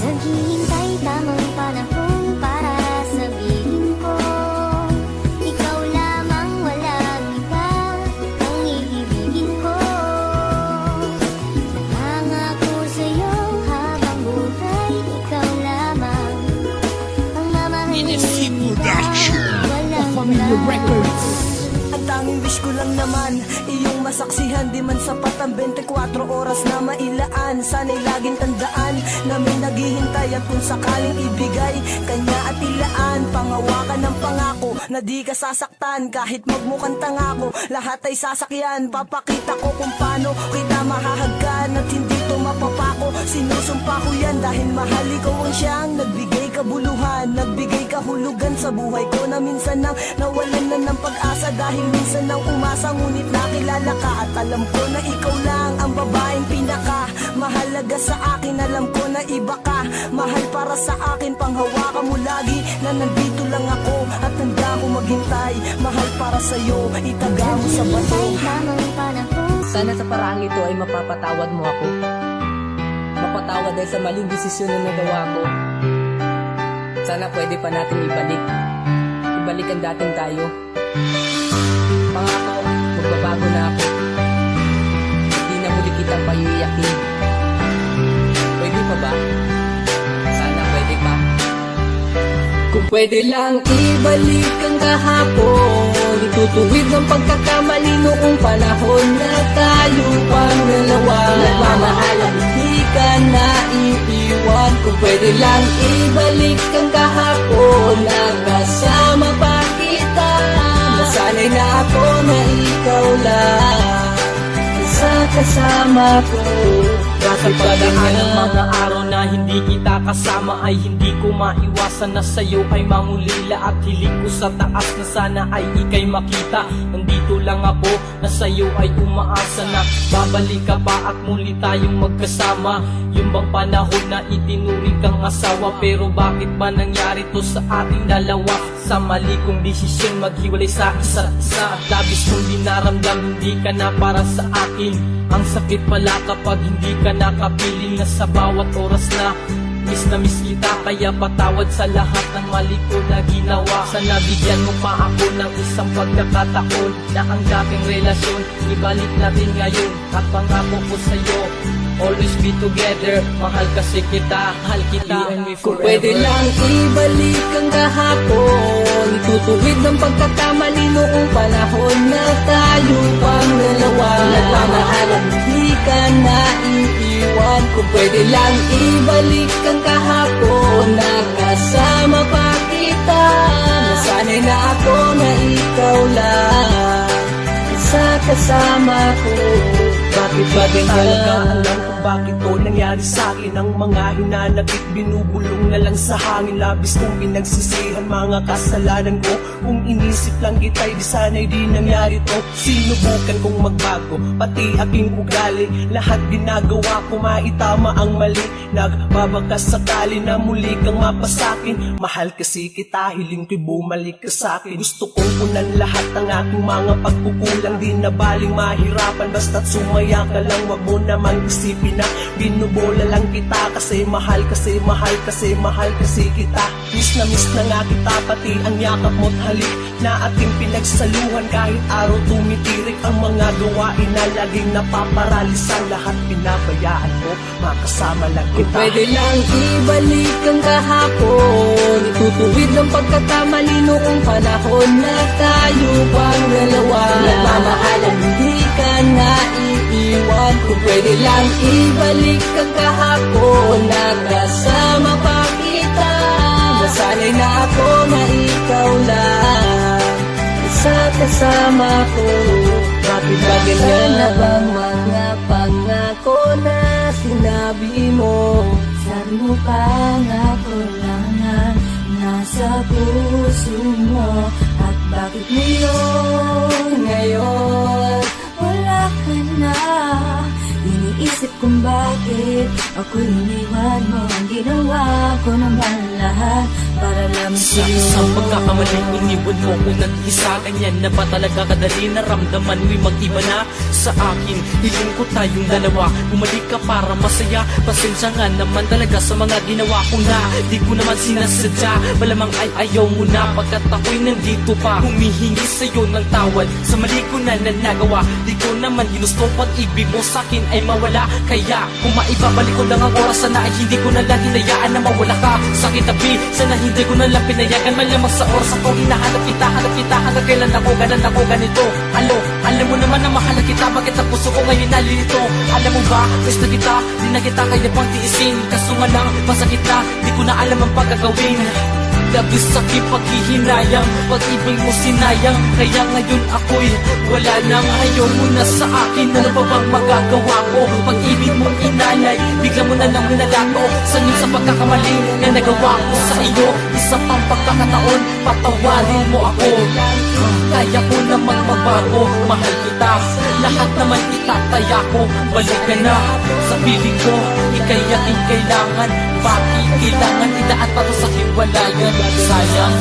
Naghihintay tamang panahon para sabihin ko, ikaw lamang, walang iba ang iibigin ko. Nangako sa'yo habang buhay, ikaw lamang ang mamahalin kita. Walang iba. Ang tanging wish ko lang naman, iyong masaksihan. Di man sapat ang 24 oras na mailaan. Sana'y laging tandaan na may naghihintay, at kung sakaling ibigay kanya at ilaan. Pangawakan ng pangako na di ka sasaktan. Kahit magmukhang tanga ko, lahat ay sasakyan. Papakita ko kung paano kita mahahagkan, at hindi to mapapako. Sinusumpa ko yan dahil mahal ikaw ang siyang nagbigay kabuluhan, nagbigay kahulugan sa buhay ko, na minsan nang nawalan na ng pag-asa. Dahil minsan nang umasa, ngunit nakilala ka, at alam ko na ikaw lang ang babaeng pinaka mahalaga sa akin. Alam ko na iba ka, mahal para sa akin. Panghawakan mo lagi na nandito lang ako, at handa ko maghintay. Mahal para sa'yo, itaga mo sa bato. Sana sa paraang ito ay mapapatawad mo ako. Mapatawad dahil sa maling desisyon na nagawa ko. Sana pwede pa natin ibalik ang dating tayo. Pangako, magbabago na ako. Hindi na muli kitang paiiyakin. Pwede pa ba? Sana pwede pa. Kung pwede lang ibalik ang kahapon, itutuwid ng pagkakamali noong panahon na tayo pang dalawa. Nagmamahalan, hindi ka na iiwan. Kung pwede lang ibalik ang kahapon, nagkasama pa kita. Nasanay na ako na ikaw lang sa kasama ko. Bakit pagdating ng mga araw na hindi kita kasama, ay hindi ko maiwasan na sa'yo ay mangulila. At hiling ko sa taas na sana ay ika'y makita. Nandito lang ako na sa'yo ay umaasa na babalik ka pa at muli tayong magkasama. Yung bang panahon na itinuring kang asawa, pero bakit ba nangyari to sa ating dalawa? Sa mali kong desisyon maghiwalay sa isa't isa, at labis kong dinaramdam hindi ka na para sa akin. Ang sakit pala kapag hindi ka nakapiling, na sa bawat oras na miss kita. Kaya patawad sa lahat ng mali ko na ginawa. Sana bigyan mo pa ako ng isang pagkakataon, na ang dating relasyon ibalik natin ngayon. At pangako ko sa'yo, always be together. Mahal kasi kita, mahal kita. Kung pwede lang ibalik ang kahapon, itutuwid ng pagkakamali noong panahon na tayo pang dalawa. Nagmamahalan, hindi ka na iiwan. Kung pwede lang ibalik ang kahapon, nakasama pa kita. Nasanay na ako na ikaw lang sa kasama ko. Bakit ba talaga alam kung bakit to nangyari sa'kin? Ang mga hinanakit, binubulong na lang sa hangin. Labis kong pinagsisihan mga kasalanan ko. Kung inisip lang kita'y di sana'y di nangyari to. Sinubukan kong magbago, pati aking ugali. Lahat ginagawa ko maitama ang mali. Nagbabakas sakali na muli kang mapasakin. Mahal kasi kita, hiling ko'y bumalik ka sa'kin. Gusto kong punan lahat ng aking mga pagkukulang. Di na baling mahirapan, basta't sumaya ka lang. Wag mo namang isipin na binubola lang kita. Kasi mahal, kasi mahal, kasi mahal kasi kita. Miss na nga kita, pati ang yakap mo't halik na ating pinagsaluhan. Kahit araw tumitirik ang mga gawain na laging napaparalisan. Lahat pinabayaan mo, makasama lang kita. Kung pwede lang ibalik ang kahapon, itutuwid ng pagkakamali noong panahon na tayo pang dalawa. Nagmamahalan, hindi ka na iiwan. Kung pwede lang ibalik ang kahapon, nakasama pa kita. Nasanay na ako na ikaw lang sa kasama ko. Bakit ba ganyan na bang mga pangako na sinabi mo? Sabi mo pangako lang na nasa puso mo. At bakit ngayon wala ka na? Iniisip kung bakit ako iniwan mo. Ang ginawa ko naman lahat para lang Sa sa'yo. isang pagkakamaling iniwan mo ko nag-isa. Ganyan na ba talaga kadali naramdaman mo'y mag-iba na sa akin? Hiling ko tayong dalawa, bumalik ka para masaya. Pasensya nga naman talaga sa mga ginawa ko na di ko naman sinasadya. Malamang ay ayaw mo na pagkat ako'y nandito pa, humihingi sa'yo ng tawad sa mali ko na nagawa. Di ko naman ginusto pag-ibig mo sa'kin ay mawala. Kaya kung maibabalik ko lang ang oras, sana ay hindi ko na lang hinayaan na mawala ka sa kitabi. Sana hindi ko na lang pinayagan malamang sa oras ako hinahanap kita, hanap kita hanggang kailan ako ganito. Alam mo naman na mahal kita, bakit sa puso ko ngayon nalilito? Alam mo ba, miss na kita, di na kita kaya pang tiisin. Kaso nga lang, masakit na, di ko na alam ang pagkagawin. Labis sakit paghihinayang, pag-ibig mo sinayang. Kaya ngayon ako'y wala nang ayaw mo na sa akin. Ano pa bang magagawa ko? Pag-ibig mong inalay, bigla mo na lang nilalato. Sanyo sa pagkakamali na nagawa ko sa iyo. Isa pang pagkakataon, patawarin mo ako. Kaya ko namang magbago, mahal kita. Lahat naman itataya ko, balik ka na sa piling ko. Ika'y aking kailangan, bakit kailangan idaan pa to sa hiwalayan? Sayang